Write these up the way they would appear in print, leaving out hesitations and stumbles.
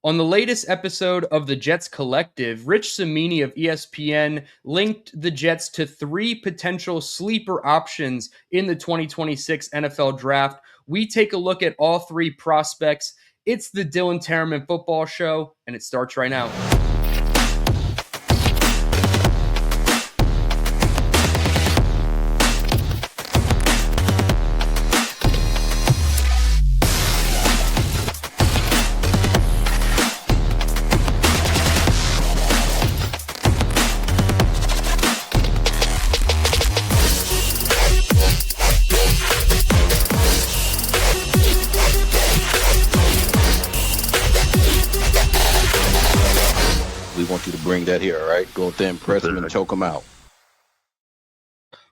On the latest episode of the Jets Collective, Rich Cimini of ESPN linked the Jets to three potential sleeper options in the 2026 NFL Draft. We take a look at all three prospects. It's the DTereman Football Show, and it starts right now. Bring that here, all right? Go up there and press them and choke them out.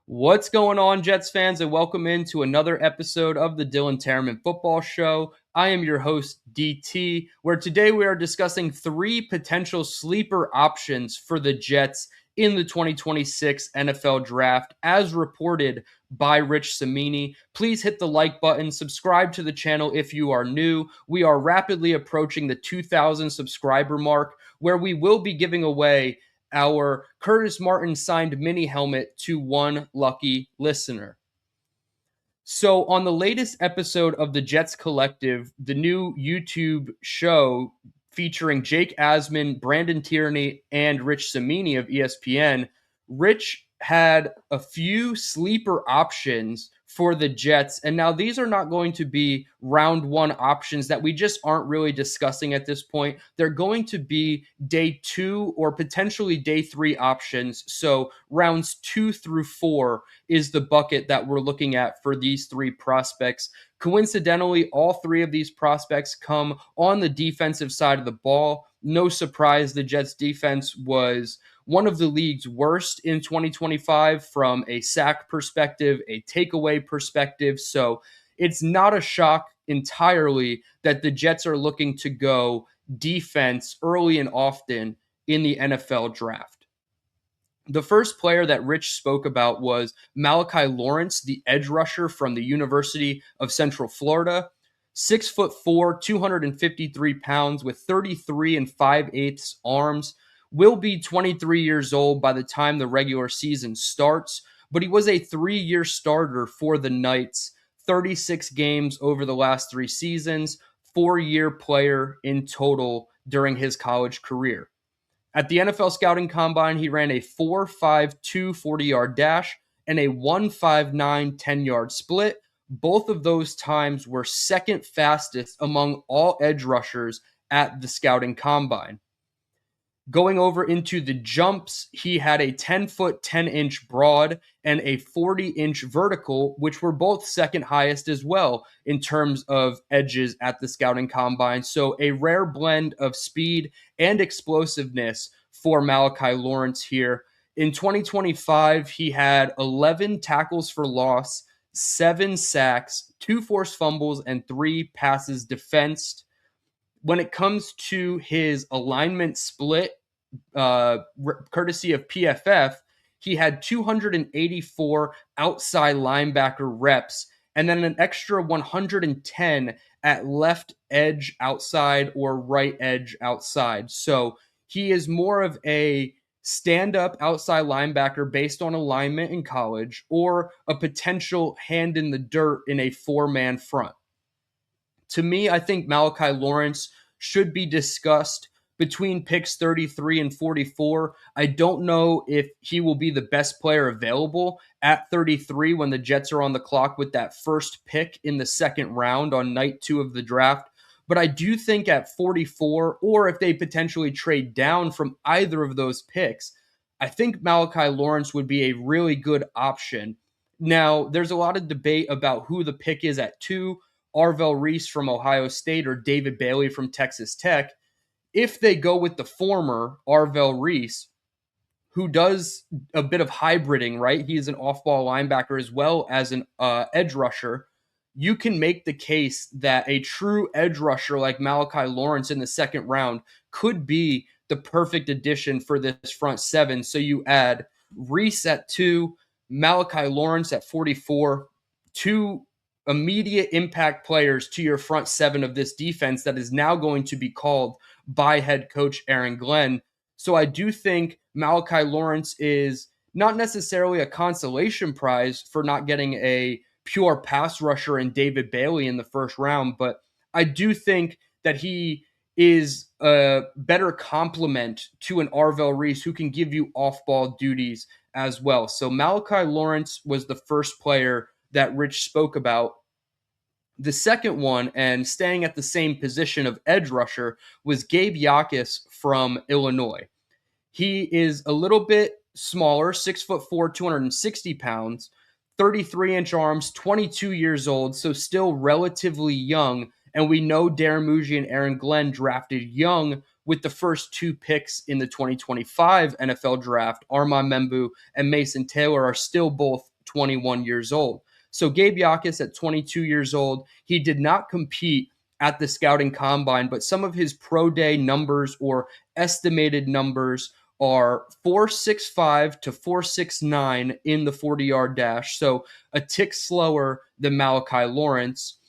What's going on, Jets fans, and welcome into another episode of the DTereman Football Show. I am your host, DT, where today we are discussing three potential sleeper options for the Jets in the 2026 NFL Draft, as reported by Rich Cimini. Please hit the like button, subscribe to the channel if you are new. We are rapidly approaching the 2,000 subscriber mark, where we will be giving away our Curtis Martin signed mini helmet to one lucky listener. So on the latest episode of the Jets Collective, the new YouTube show featuring Jake Asman, Brandon Tierney, and Rich Cimini of ESPN, Rich had a few sleeper options for the Jets. And now these are not going to be round one options that we just aren't really discussing at this point. They're going to be day two or potentially day three options. So rounds 2 through 4 is the bucket that we're looking at for these three prospects. Coincidentally, all three of these prospects come on the defensive side of the ball. No surprise, the Jets defense was one of the league's worst in 2025 from a sack perspective, a takeaway perspective. So it's not a shock entirely that the Jets are looking to go defense early and often in the NFL Draft. The first player that Rich spoke about was Malachi Lawrence, the edge rusher from the University of Central Florida. 6'4", 253 pounds with 33 5/8 arms. Will be 23 years old by the time the regular season starts, but he was a 3-year starter for the Knights, 36 games over the last 3 seasons, 4-year player in total during his college career. At the NFL Scouting Combine, he ran a 4.52 40-yard dash and a 1.59 10-yard split. Both of those times were second fastest among all edge rushers at the Scouting Combine. Going over into the jumps, he had a 10-foot, 10-inch broad and a 40-inch vertical, which were both second highest as well in terms of edges at the Scouting Combine. So a rare blend of speed and explosiveness for Malachi Lawrence here. In 2025, he had 11 tackles for loss, 7 sacks, 2 forced fumbles, and 3 passes defensed. When it comes to his alignment split, courtesy of PFF, he had 284 outside linebacker reps and then an extra 110 at left edge outside or right edge outside. So he is more of a stand-up outside linebacker based on alignment in college or a potential hand in the dirt in a 4-man front. To me, I think Malachi Lawrence should be discussed between picks 33 and 44. I don't know if he will be the best player available at 33 when the Jets are on the clock with that first pick in the second round on night 2 of the draft. But I do think at 44, or if they potentially trade down from either of those picks, I think Malachi Lawrence would be a really good option. Now, there's a lot of debate about who the pick is at 2, Arvell Reese from Ohio State or David Bailey from Texas Tech. If they go with the former, Arvell Reese, who does a bit of hybriding, right? He is an off-ball linebacker as well as an edge rusher. You can make the case that a true edge rusher like Malachi Lawrence in the second round could be the perfect addition for this front seven. So you add Reese at 2, Malachi Lawrence at 44, 2 immediate impact players to your front seven of this defense that is now going to be called by head coach Aaron Glenn. So I do think Malachi Lawrence is not necessarily a consolation prize for not getting a pure pass rusher in David Bailey in the first round, but I do think that he is a better complement to an Arvell Reese who can give you off-ball duties as well. So Malachi Lawrence was the first player that Rich spoke about. The second one, and staying at the same position of edge rusher, was Gabe Yakis from Illinois. He is a little bit smaller, 6'4", 260 pounds, 33-inch arms, 22 years old, so still relatively young. And we know Darren Muji and Aaron Glenn drafted young with the first 2 picks in the 2025 NFL draft. Armand Membu and Mason Taylor are still both 21 years old. So Gabe Yakis at 22 years old, he did not compete at the scouting combine, but some of his pro day numbers or estimated numbers are 4.65 to 4.69 in the 40-yard dash, so a tick slower than Malachi Lawrence.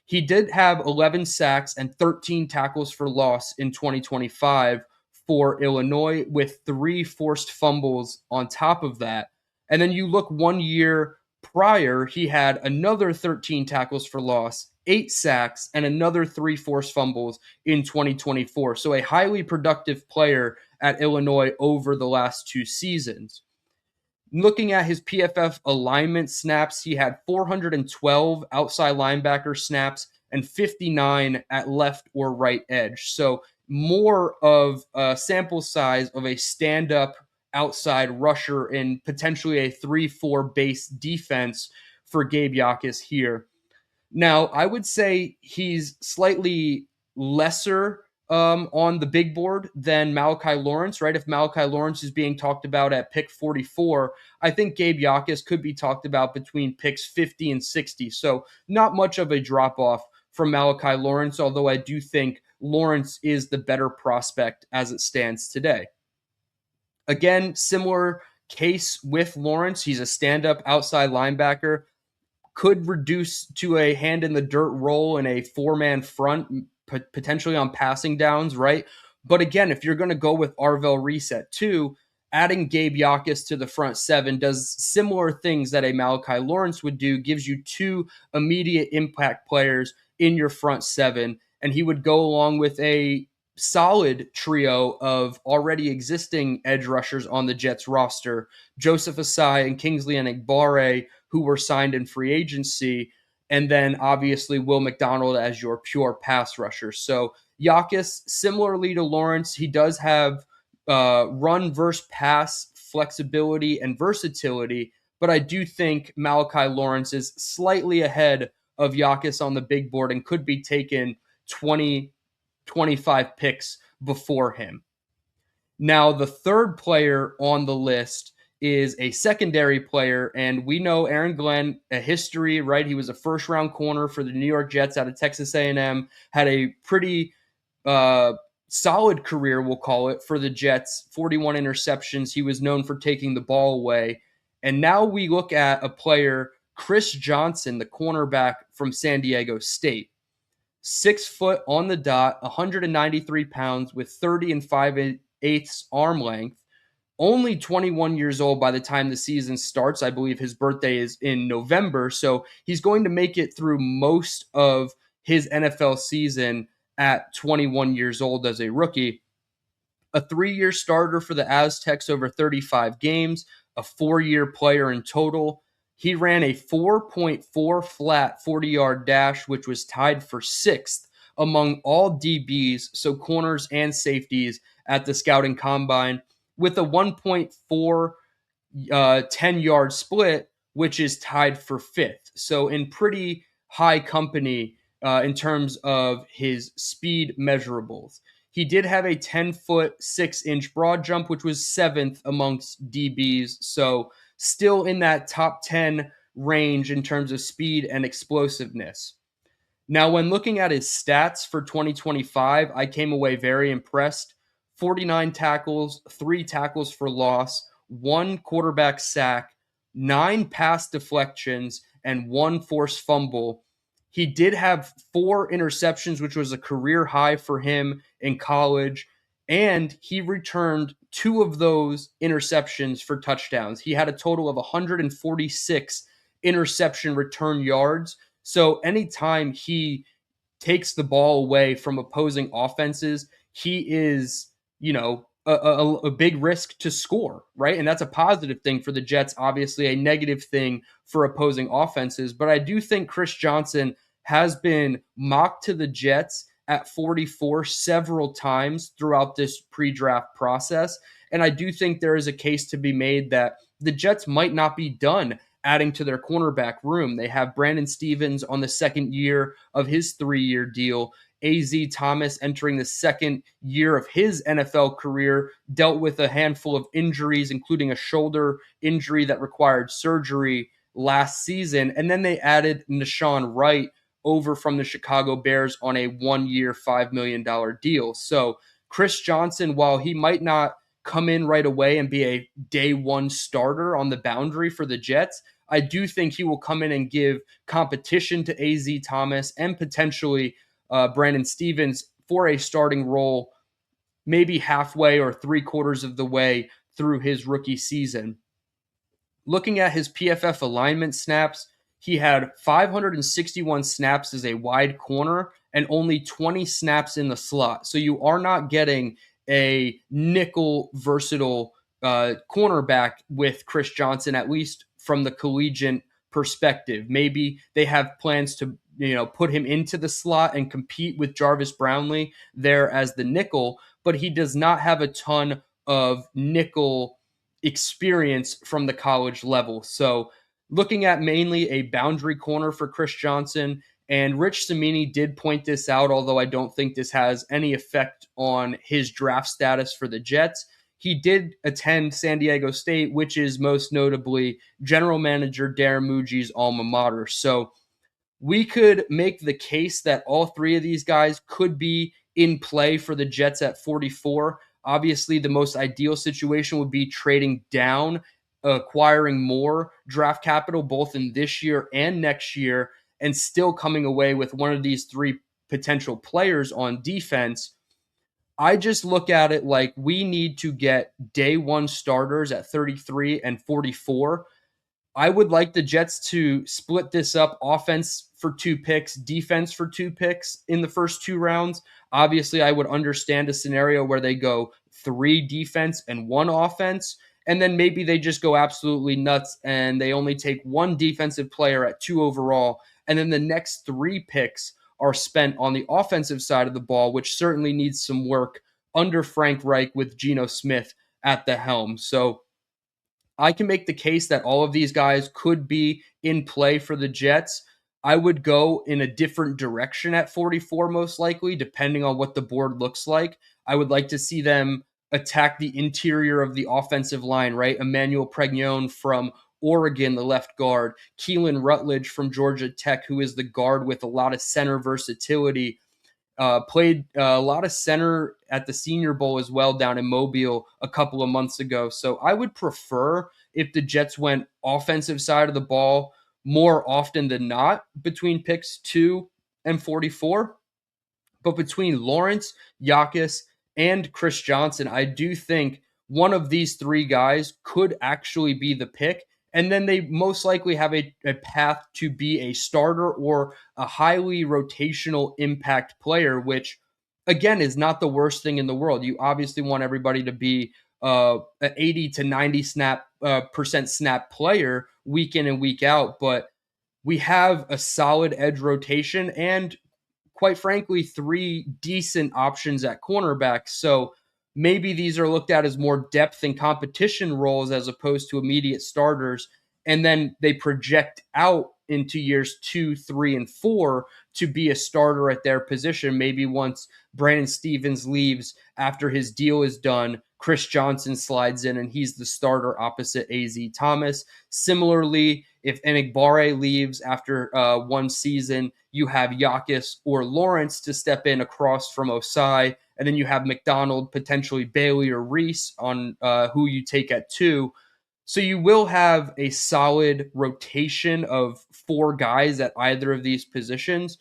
He did have 11 sacks and 13 tackles for loss in 2025 for Illinois, with 3 forced fumbles on top of that. And then you look 1 year prior, he had another 13 tackles for loss, 8 sacks, and another 3 forced fumbles in 2024. So a highly productive player at Illinois over the last 2 seasons. Looking at his PFF alignment snaps, he had 412 outside linebacker snaps and 59 at left or right edge. So more of a sample size of a stand-up outside rusher in potentially a 3-4 base defense for Gabe Yakis here. Now, I would say he's slightly lesser on the big board than Malachi Lawrence, right? If Malachi Lawrence is being talked about at pick 44, I think Gabe Yakis could be talked about between picks 50 and 60. So not much of a drop off from Malachi Lawrence, although I do think Lawrence is the better prospect as it stands today. Again, similar case with Lawrence. He's a stand-up outside linebacker, could reduce to a hand in the dirt role in a 4-man front, potentially on passing downs, right? But again, if you're going to go with Arvell Reese at 2, adding Gabe Yakis to the front 7 does similar things that a Malachi Lawrence would do, gives you 2 immediate impact players in your front 7, and he would go along with a solid trio of already existing edge rushers on the Jets roster, Joseph Asai and Kingsley Enagbare, who were signed in free agency, and then obviously Will McDonald as your pure pass rusher. So Yakis, similarly to Lawrence, he does have run versus pass flexibility and versatility, but I do think Malachi Lawrence is slightly ahead of Yakis on the big board and could be taken 20, 25 picks before him. Now, the third player on the list is a secondary player, and we know Aaron Glenn, a history, right? He was a first-round corner for the New York Jets out of Texas A&M, had a pretty solid career, we'll call it, for the Jets, 41 interceptions. He was known for taking the ball away. And now we look at a player, Chris Johnson, the cornerback from San Diego State. 6 foot on the dot, 193 pounds with 30 and 5/8 arm length. Only 21 years old by the time the season starts. I believe his birthday is in November, so he's going to make it through most of his NFL season at 21 years old as a rookie. A 3-year starter for the Aztecs over 35 games, a 4-year player in total. He ran a 4.4 flat 40-yard dash, which was tied for 6th among all DBs, so corners and safeties at the scouting combine, with a 1.4 10-yard split, which is tied for 5th. So in pretty high company in terms of his speed measurables. He did have a 10-foot, 6-inch broad jump, which was 7th amongst DBs. So still in that top 10 range in terms of speed and explosiveness. Now, when looking at his stats for 2025, I came away very impressed. 49 tackles, 3 tackles for loss, 1 quarterback sack, 9 pass deflections, and 1 forced fumble. He did have 4 interceptions, which was a career high for him in college, and he returned 2 of those interceptions for touchdowns. He had a total of 146 interception return yards. So anytime he takes the ball away from opposing offenses, he is, a big risk to score, right? And that's a positive thing for the Jets, obviously a negative thing for opposing offenses. But I do think Chris Johnson has been mocked to the Jets at 44 several times throughout this pre-draft process. And I do think there is a case to be made that the Jets might not be done adding to their cornerback room. They have Brandon Stevens on the second year of his 3-year deal. A.Z. Thomas entering the second year of his NFL career, dealt with a handful of injuries, including a shoulder injury that required surgery last season. And then they added Nashawn Wright over from the Chicago Bears on a 1-year, $5 million deal. So Chris Johnson, while he might not come in right away and be a day one starter on the boundary for the Jets, I do think he will come in and give competition to A.Z. Thomas and potentially Brandon Stevens for a starting role, maybe halfway or 3/4 of the way through his rookie season. Looking at his PFF alignment snaps, he had 561 snaps as a wide corner and only 20 snaps in the slot. So you are not getting a nickel versatile cornerback with Chris Johnson, at least from the collegiate perspective. Maybe they have plans to put him into the slot and compete with Jarvis Brownlee there as the nickel, but he does not have a ton of nickel experience from the college level. So looking at mainly a boundary corner for Chris Johnson, and Rich Cimini did point this out, although I don't think this has any effect on his draft status for the Jets. He did attend San Diego State, which is most notably general manager Darren Muji's alma mater. So we could make the case that all 3 of these guys could be in play for the Jets at 44. Obviously, the most ideal situation would be trading down, acquiring more draft capital both in this year and next year, and still coming away with one of these 3 potential players on defense. I just look at it like we need to get day one starters at 33 and 44. I would like the Jets to split this up: offense for 2 picks, defense for 2 picks in the first 2 rounds. Obviously, I would understand a scenario where they go 3 defense and 1 offense, and then maybe they just go absolutely nuts and they only take 1 defensive player at 2 overall, and then the next 3 picks are spent on the offensive side of the ball, which certainly needs some work under Frank Reich with Geno Smith at the helm. So I can make the case that all of these guys could be in play for the Jets. I would go in a different direction at 44, most likely, depending on what the board looks like. I would like to see them attack the interior of the offensive line, right? Emmanuel Pregnon from Oregon, the left guard, Keelan Rutledge from Georgia Tech, who is the guard with a lot of center versatility. Played a lot of center at the Senior Bowl as well down in Mobile a couple of months ago. So I would prefer if the Jets went offensive side of the ball more often than not between picks 2 and 44. But between Lawrence, Yakis, and Chris Johnson, I do think one of these 3 guys could actually be the pick. And then they most likely have a path to be a starter or a highly rotational impact player, which, again, is not the worst thing in the world. You obviously want everybody to be an 80 to 90 percent snap player week in and week out. But we have a solid edge rotation and, quite frankly, 3 decent options at cornerback. So maybe these are looked at as more depth and competition roles as opposed to immediate starters. And then they project out into years 2, 3, and 4 to be a starter at their position. Maybe once Brandon Stevens leaves after his deal is done, Chris Johnson slides in and he's the starter opposite A.Z. Thomas. Similarly, if Enigbare leaves after 1 season, you have Yakis or Lawrence to step in across from Osai, and then you have McDonald, potentially Bailey or Reese on who you take at 2. So you will have a solid rotation of 4 guys at either of these positions.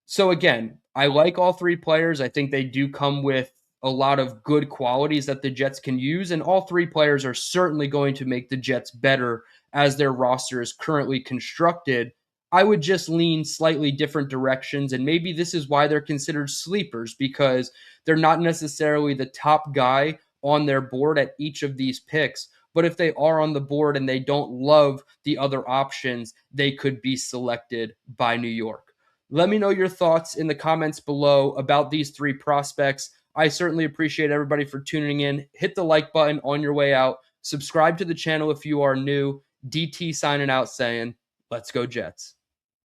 So again, I like all 3 players. I think they do come with a lot of good qualities that the Jets can use, and all 3 players are certainly going to make the Jets better as their roster is currently constructed. I would just lean slightly different directions, and maybe this is why they're considered sleepers, because they're not necessarily the top guy on their board at each of these picks. But if they are on the board and they don't love the other options, they could be selected by New York. Let me know your thoughts in the comments below about these 3 prospects. I certainly appreciate everybody for tuning in. Hit the like button on your way out. Subscribe to the channel if you are new. DT signing out saying, let's go Jets.